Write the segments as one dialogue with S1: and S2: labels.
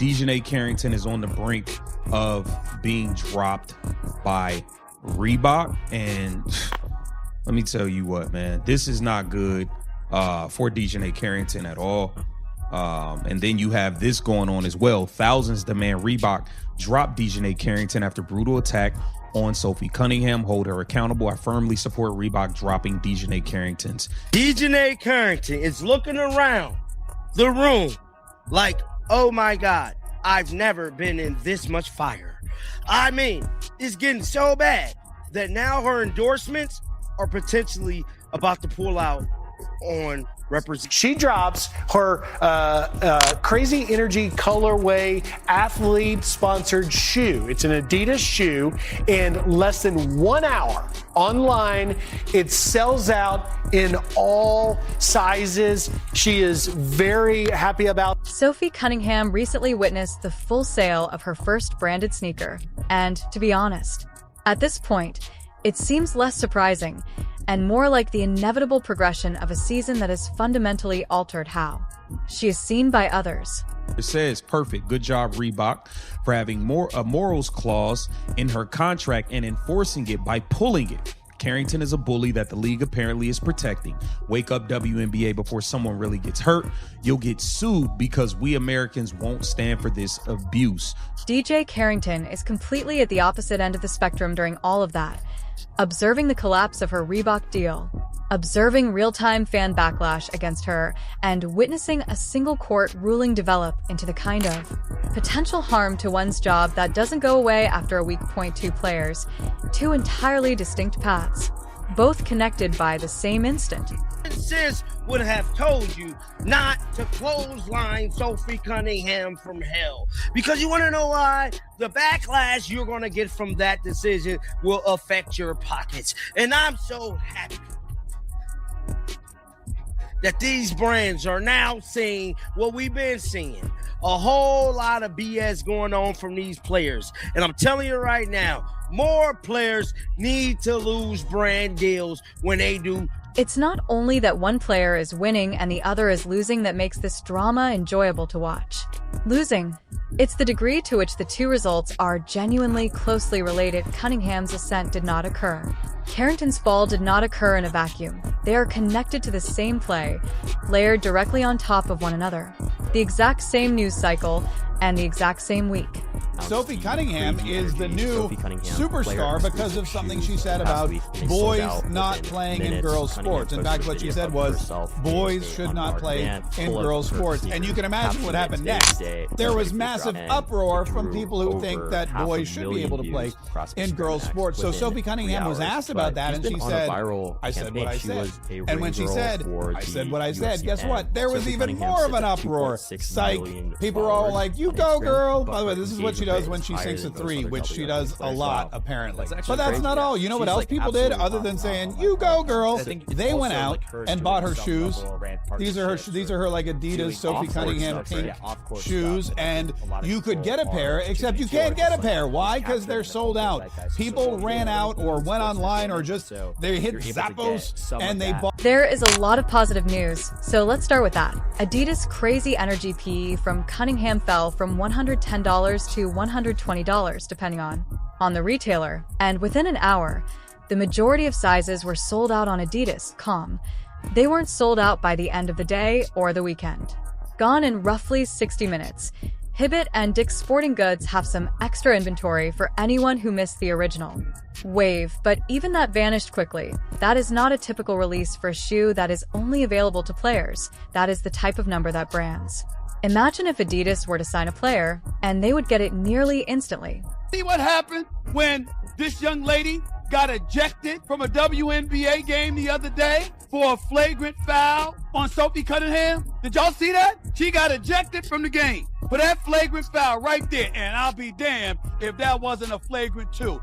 S1: Dijonai Carrington is on the brink of being dropped by Reebok, and let me tell you what, man, this is not good for Dijonai Carrington at all. And then you have this going on as well. Thousands demand Reebok drop Dijonai Carrington after brutal attack on Sophie Cunningham. Hold her accountable. I firmly support Reebok dropping Dijonai Carrington's.
S2: Dijonai Carrington is looking around the room like, oh my God, I've never been in this much fire. I mean, it's getting so bad that now her endorsements are potentially about to pull out on represent.
S3: She drops her Crazy Energy colorway athlete sponsored shoe. It's an Adidas shoe. In less than 1 hour online, it sells out in all sizes. She is very happy about.
S4: Sophie Cunningham recently witnessed the full sale of her first branded sneaker. And to be honest, at this point, it seems less surprising and more like the inevitable progression of a season that has fundamentally altered how she is seen by others.
S1: It says, perfect. Good job, Reebok, for having a morals clause in her contract and enforcing it by pulling it. Carrington is a bully that the league apparently is protecting. Wake up, WNBA, before someone really gets hurt. You'll get sued because we Americans won't stand for this abuse.
S4: DJ Carrington is completely at the opposite end of the spectrum during all of that. Observing the collapse of her Reebok deal, observing real-time fan backlash against her, and witnessing a single court ruling develop into the kind of potential harm to one's job that doesn't go away after a week. Two players, two entirely distinct paths, both connected by the same instant.
S2: Sis would have told you not to clothesline Sophie Cunningham from hell. Because you want to know why? The backlash you're going to get from that decision will affect your pockets. And I'm so happy that these brands are now seeing what we've been seeing. A whole lot of BS going on from these players. And I'm telling you right now, more players need to lose brand deals when they do.
S4: It's not only that one player is winning and the other is losing that makes this drama enjoyable to watch. Losing. It's the degree to which the two results are genuinely closely related. Cunningham's ascent did not occur. Carrington's fall did not occur in a vacuum. They are connected to the same play, layered directly on top of one another. The exact same news cycle and the exact same week.
S5: Sophie Cunningham is the new superstar because of something she said about boys not playing in girls' sports. In fact, what she said was boys should not play in girls' sports. And you can imagine what happened next. There was massive uproar from people who think that boys should be able to play in girls' sports. So Sophie Cunningham was asked about that, and she said, I said what I said. And when she said, I said what I said, guess what? There was even more of an uproar. Psych. People were all like, you go, girl. By the way, this is what she does when she sinks a three, which she does a lot, apparently. But that's not all. You know what else people did other than saying, you go, girl? They went out and bought her shoes. These are her like Adidas Sophie Cunningham pink shoes, and you could get a pair, except you can't get a pair. Why? Because they're sold out. People ran out or went online or just they hit Zappos and they bought.
S4: There is a lot of positive news, so let's start with that. Adidas Crazy Energy PE from Cunningham fell from $110 to $120 depending on the retailer, and within an hour, the majority of sizes were sold out on Adidas.com. They weren't sold out by the end of the day or the weekend. Gone in roughly 60 minutes. Hibbett and Dick's Sporting Goods have some extra inventory for anyone who missed the original wave, but even that vanished quickly. That is not a typical release for a shoe that is only available to players. That is the type of number that brands. Imagine if Adidas were to sign a player, and they would get it nearly instantly.
S6: See what happened when this young lady got ejected from a WNBA game the other day for a flagrant foul on Sophie Cunningham? Did y'all see that? She got ejected from the game for that flagrant foul right there, and I'll be damned if that wasn't a flagrant too.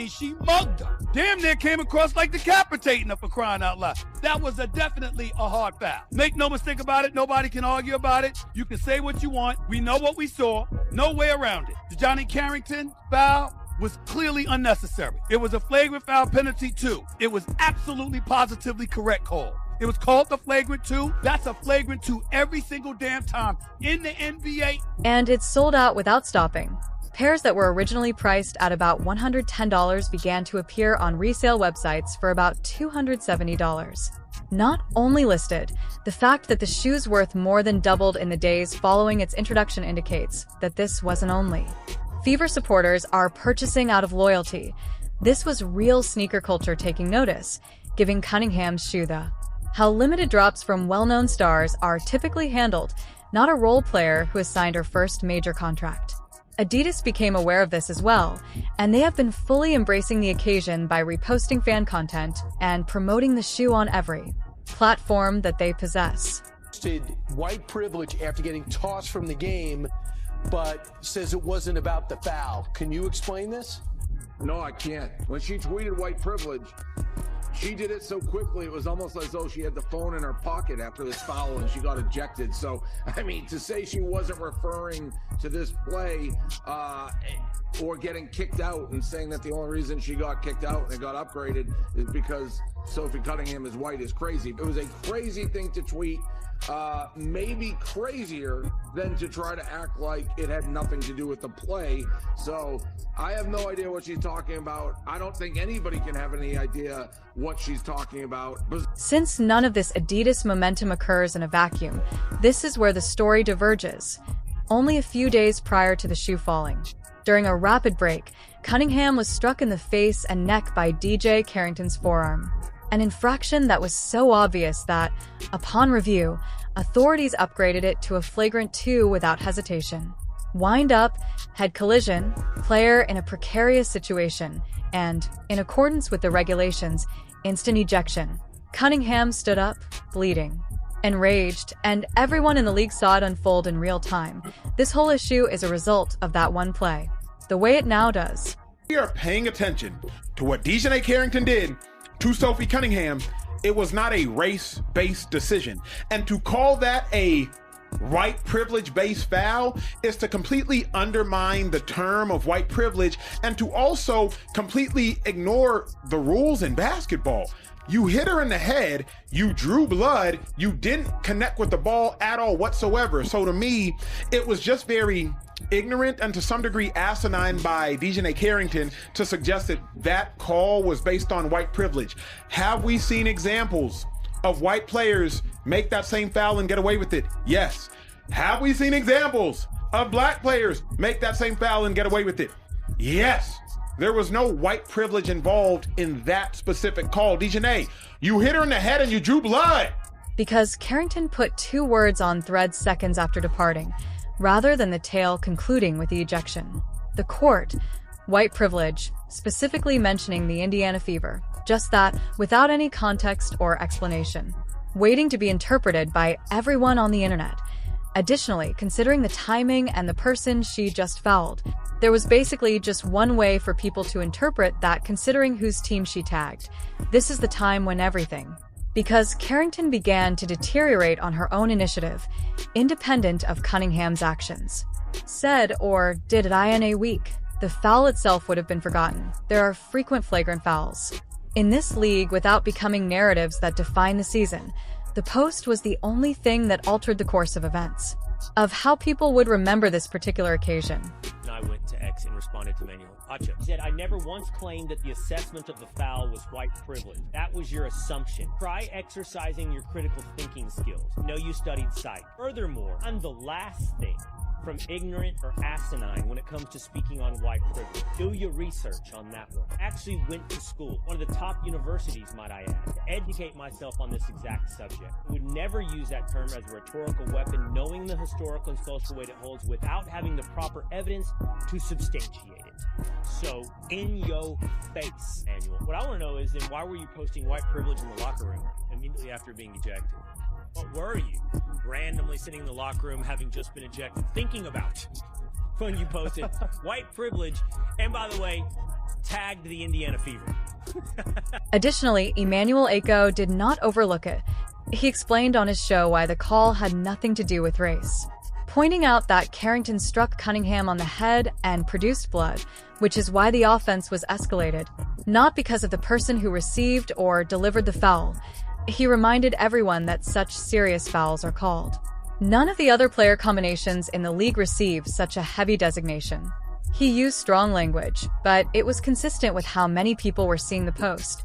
S6: She mugged her. Damn near came across like decapitating her, for crying out loud. That was definitely a hard foul. Make no mistake about it. Nobody can argue about it. You can say what you want. We know what we saw. No way around it. Dijonai Carrington foul was clearly unnecessary. It was a flagrant foul penalty too. It was absolutely positively correct call. It was called the flagrant 2. That's a flagrant 2 every single damn time in the NBA.
S4: And it's sold out without stopping. Pairs that were originally priced at about $110 began to appear on resale websites for about $270. Not only listed, the fact that the shoe's worth more than doubled in the days following its introduction indicates that this wasn't only. Fever supporters are purchasing out of loyalty. This was real sneaker culture taking notice, giving Cunningham's shoe how limited drops from well-known stars are typically handled, not a role player who has signed her first major contract. Adidas became aware of this as well, and they have been fully embracing the occasion by reposting fan content and promoting the shoe on every platform that they possess.
S3: White privilege after getting tossed from the game, but says it wasn't about the foul. Can you explain this?
S7: No, I can't. When she tweeted white privilege, she did it so quickly, it was almost as though she had the phone in her pocket after this foul and she got ejected. So, I mean, to say she wasn't referring to this play or getting kicked out and saying that the only reason she got kicked out and got upgraded is because Sophie Cunningham is white is crazy. It was a crazy thing to tweet. Maybe crazier than to try to act like it had nothing to do with the play. So I have no idea what she's talking about. I don't think anybody can have any idea what she's talking about.
S4: Since none of this Adidas momentum occurs in a vacuum, this is where the story diverges. Only a few days prior to the shoe falling, during a rapid break, Cunningham was struck in the face and neck by DJ Carrington's forearm. An infraction that was so obvious that, upon review, authorities upgraded it to a flagrant 2 without hesitation. Wind up, head collision, player in a precarious situation, and, in accordance with the regulations, instant ejection. Cunningham stood up, bleeding. Enraged, and everyone in the league saw it unfold in real time. This whole issue is a result of that one play. The way it now does.
S8: We are paying attention to what Dijonai Carrington did to Sophie Cunningham. It was not a race-based decision. And to call that a white privilege-based foul is to completely undermine the term of white privilege and to also completely ignore the rules in basketball. You hit her in the head, you drew blood, you didn't connect with the ball at all whatsoever. So to me, it was just very ignorant and to some degree asinine by Dijonai Carrington to suggest that that call was based on white privilege. Have we seen examples of white players make that same foul and get away with it? Yes. Have we seen examples of black players make that same foul and get away with it? Yes. There was no white privilege involved in that specific call. Dijonai, you hit her in the head and you drew blood.
S4: Because Carrington put 2 words on thread seconds after departing, rather than the tale concluding with the ejection. The court, white privilege, specifically mentioning the Indiana Fever, just that, without any context or explanation, waiting to be interpreted by everyone on the internet. Additionally, considering the timing and the person she just fouled, there was basically just one way for people to interpret that considering whose team she tagged. This is the time when everything. Because Carrington began to deteriorate on her own initiative, independent of Cunningham's actions. Said or did it in a week, the foul itself would have been forgotten. There are frequent flagrant fouls. In this league, without becoming narratives that define the season, the post was the only thing that altered the course of events, of how people would remember this particular occasion.
S9: I went to X and responded to Manuel Pacha. He said, I never once claimed that the assessment of the foul was white privilege. That was your assumption. Try exercising your critical thinking skills. Know you studied psych. Furthermore, I'm the last thing from ignorant or asinine when it comes to speaking on white privilege. Do your research on that one. Actually went to school, one of the top universities, might I add, to educate myself on this exact subject. I would never use that term as a rhetorical weapon, knowing the historical and social weight it holds without having the proper evidence to substantiate it. So, in your face, Manuel. What I want to know is then why were you posting white privilege in the locker room immediately after being ejected? What were you? Randomly sitting in the locker room having just been ejected, thinking about when you posted white privilege, and by the way, tagged the Indiana Fever.
S4: Additionally, Emmanuel Aiko did not overlook it. He explained on his show why the call had nothing to do with race, pointing out that Carrington struck Cunningham on the head and produced blood, which is why the offense was escalated, not because of the person who received or delivered the foul. He reminded everyone that such serious fouls are called. None of the other player combinations in the league received such a heavy designation. He used strong language, but it was consistent with how many people were seeing the post.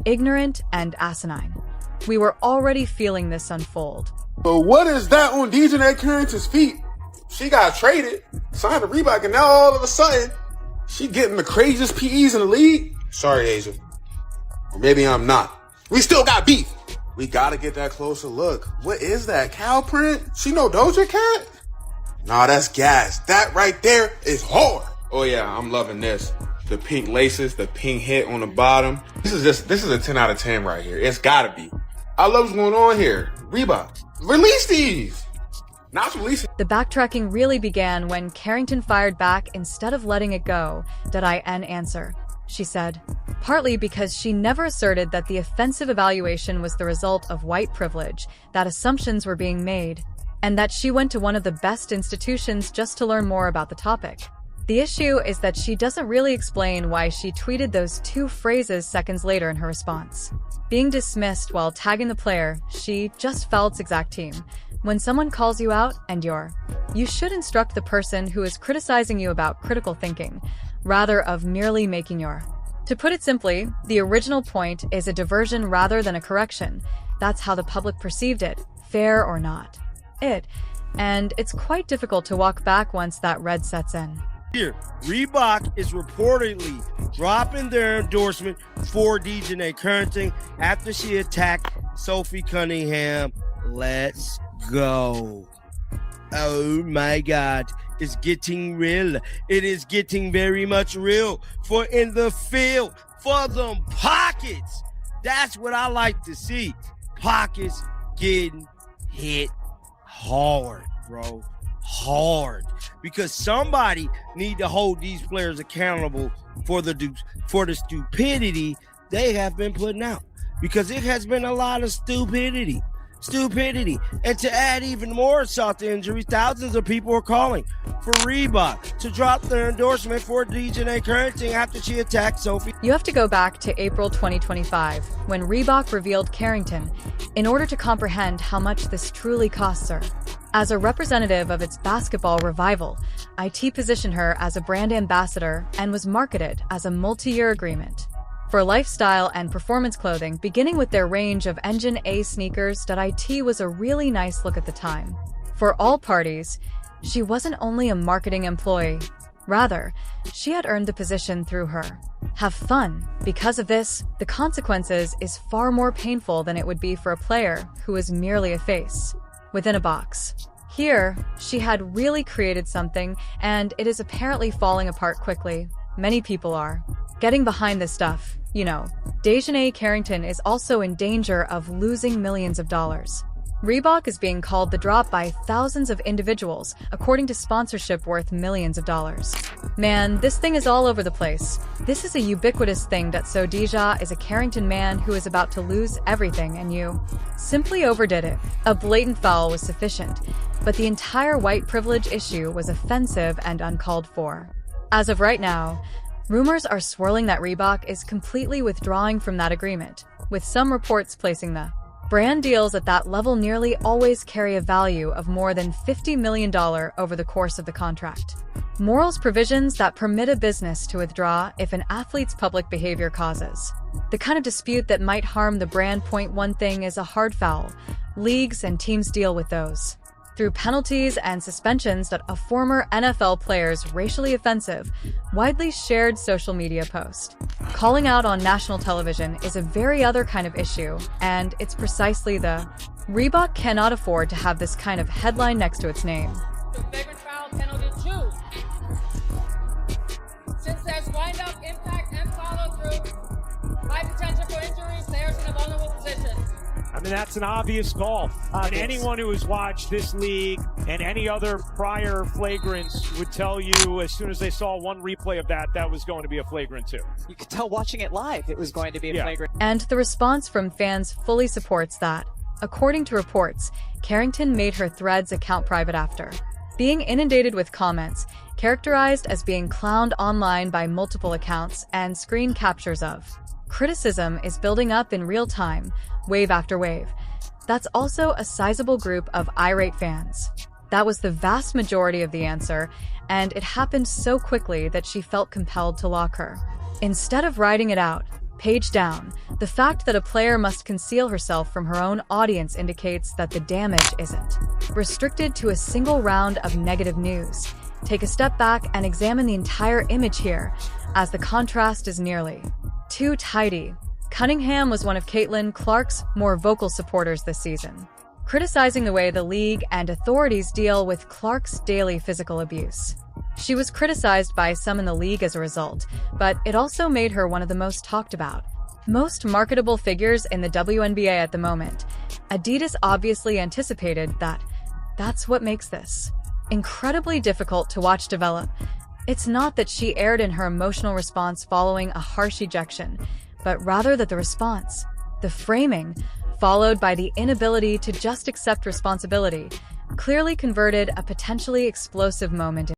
S4: Ignorant and asinine. We were already feeling this unfold.
S10: But what is that on Dijonai Carrington's feet? She got traded, signed to Reebok, and now all of a sudden, she getting the craziest PEs in the league? Sorry, Asia. Or maybe I'm not. We still got beef. We gotta get that closer look. What is that, cow print? She no Doja Cat? Nah, that's gas. That right there is hard. Oh yeah, I'm loving this. The pink laces, the pink hit on the bottom. This is a 10 out of 10 right here. It's gotta be. I love what's going on here. Reebok, release these. Not releasing.
S4: The backtracking really began when Carrington fired back instead of letting it go. Did I answer? She said. Partly because she never asserted that the offensive evaluation was the result of white privilege, that assumptions were being made, and that she went to one of the best institutions just to learn more about the topic. The issue is that she doesn't really explain why she tweeted those two phrases seconds later in her response. Being dismissed while tagging the player, she just fell its exact team. When someone calls you out and you should instruct the person who is criticizing you about critical thinking, rather of merely making your. To put it simply, the original point is a diversion rather than a correction. That's how the public perceived it, fair or not. And it's quite difficult to walk back once that red sets in.
S2: Here, Reebok is reportedly dropping their endorsement for Dijonai Carrington after she attacked Sophie Cunningham. Let's go. Oh my God, it's getting real. It is getting very much real. For in the field, for them pockets. That's what I like to see. Pockets getting hit hard, bro. Hard. Because somebody need to hold these players accountable for the stupidity they have been putting out. Because it has been a lot of stupidity. And to add even more insult to injuries, thousands of people are calling for Reebok to drop their endorsement for Dijonai Carrington after she attacked Sophie.
S4: You have to go back to April 2025, when Reebok revealed Carrington, in order to comprehend how much this truly costs her. As a representative of its basketball revival, IT positioned her as a brand ambassador and was marketed as a multi-year agreement. For lifestyle and performance clothing, beginning with their range of Engine A sneakers, IT was a really nice look at the time. For all parties, she wasn't only a marketing employee. Rather, she had earned the position through her. Have fun. Because of this, the consequences is far more painful than it would be for a player who is merely a face within a box. Here, she had really created something, and it is apparently falling apart quickly. Many people are getting behind this stuff. Dijonai Carrington is also in danger of losing millions of dollars. Reebok is being called the drop by thousands of individuals, according to sponsorship worth millions of dollars. Man, this thing is all over the place. This is a ubiquitous thing that so Dijonai is a Carrington man who is about to lose everything and you simply overdid it. A blatant foul was sufficient, but the entire white privilege issue was offensive and uncalled for. As of right now, rumors are swirling that Reebok is completely withdrawing from that agreement, with some reports placing the brand deals at that level nearly always carry a value of more than $50 million over the course of the contract. Morals provisions that permit a business to withdraw if an athlete's public behavior causes the kind of dispute that might harm the brand. One thing is a hard foul. Leagues and teams deal with those through penalties and suspensions that a former NFL player's racially offensive, widely shared social media post. Calling out on national television is a very other kind of issue, and it's precisely the Reebok cannot afford to have this kind of headline next to its name.
S11: The flagrant foul penalty 2. Since there's wind-up, impact, and follow-through, high potential for injuries, players in a vulnerable position.
S12: I mean, that's an obvious call. And anyone who has watched this league and any other prior flagrants would tell you as soon as they saw one replay of that, that was going to be a flagrant too.
S13: You could tell watching it live it was going to be a flagrant.
S4: And the response from fans fully supports that. According to reports, Carrington made her Threads account private after being inundated with comments, characterized as being clowned online by multiple accounts and screen captures of Criticism is building up in real time, wave after wave. That's also a sizable group of irate fans. That was the vast majority of the answer, and it happened so quickly that she felt compelled to lock her. Instead of writing it out, page down, the fact that a player must conceal herself from her own audience indicates that the damage isn't restricted to a single round of negative news. Take a step back and examine the entire image here, as the contrast is nearly too tidy. Cunningham was one of Caitlin Clark's more vocal supporters this season, criticizing the way the league and authorities deal with Clark's daily physical abuse. She was criticized by some in the league as a result, but it also made her one of the most talked about, most marketable figures in the WNBA at the moment. Adidas obviously anticipated that. That's what makes this incredibly difficult to watch develop. It's not that she erred in her emotional response following a harsh ejection, but rather that the response, the framing, followed by the inability to just accept responsibility, clearly converted a potentially explosive moment